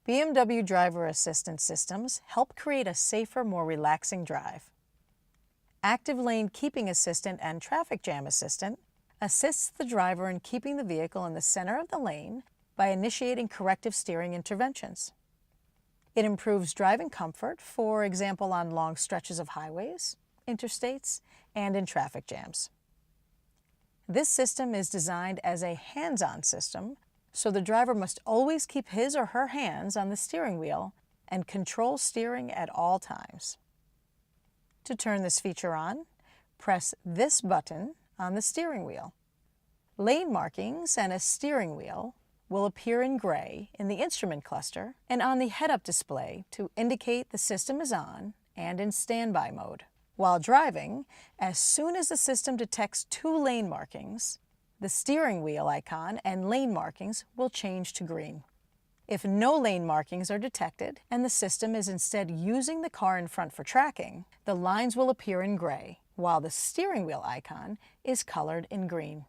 BMW driver assistance systems help create a safer, more relaxing drive. Active Lane Keeping Assistant and Traffic Jam Assistant assists the driver in keeping the vehicle in the center of the lane by initiating corrective steering interventions. It improves driving comfort, for example, on long stretches of highways, interstates, and in traffic jams. This system is designed as a hands-on system, so the driver must always keep his or her hands on the steering wheel and control steering at all times. To turn this feature on, press this button on the steering wheel. Lane markings and a steering wheel will appear in gray in the instrument cluster and on the head-up display to indicate the system is on and in standby mode. While driving, as soon as the system detects two lane markings, the steering wheel icon and lane markings will change to green. If no lane markings are detected and the system is instead using the car in front for tracking, the lines will appear in gray, while the steering wheel icon is colored in green.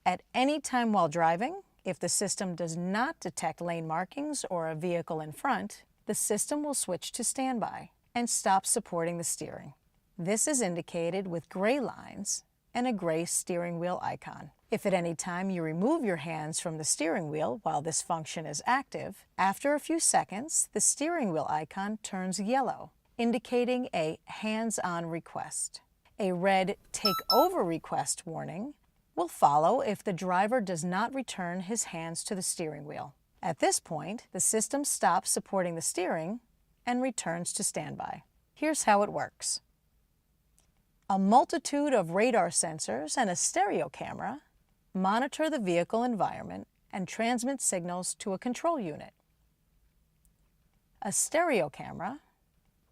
At any time while driving, if the system does not detect lane markings or a vehicle in front, the system will switch to standby and stop supporting the steering. This is indicated with gray lines and a gray steering wheel icon. If at any time you remove your hands from the steering wheel while this function is active, after a few seconds, the steering wheel icon turns yellow, indicating a hands-on request. A red Take Over request warning will follow if the driver does not return his hands to the steering wheel. At this point, the system stops supporting the steering and returns to standby. Here's how it works. A multitude of radar sensors and a stereo camera monitor the vehicle environment and transmit signals to a control unit. A stereo camera,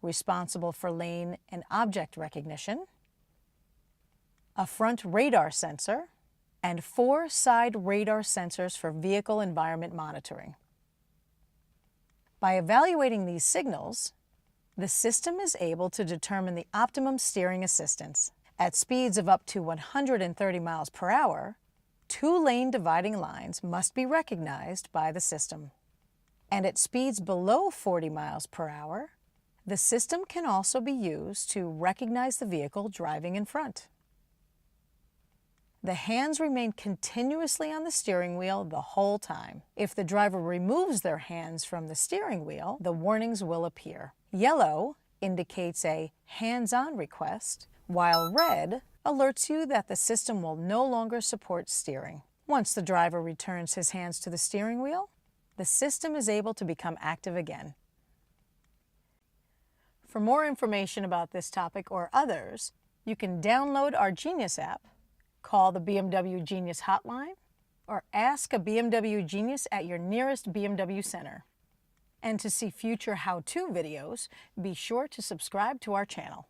responsible for lane and object recognition, a front radar sensor, and 4 side radar sensors for vehicle environment monitoring. By evaluating these signals, the system is able to determine the optimum steering assistance. At speeds of up to 130 miles per hour, 2 lane dividing lines must be recognized by the system. And at speeds below 40 miles per hour, the system can also be used to recognize the vehicle driving in front. The hands remain continuously on the steering wheel the whole time. If the driver removes their hands from the steering wheel, the warnings will appear. Yellow indicates a hands-on request, while red alerts you that the system will no longer support steering. Once the driver returns his hands to the steering wheel, the system is able to become active again. For more information about this topic or others, you can download our Genius app, call the BMW Genius hotline, or ask a BMW Genius at your nearest BMW center. And to see future how-to videos, be sure to subscribe to our channel.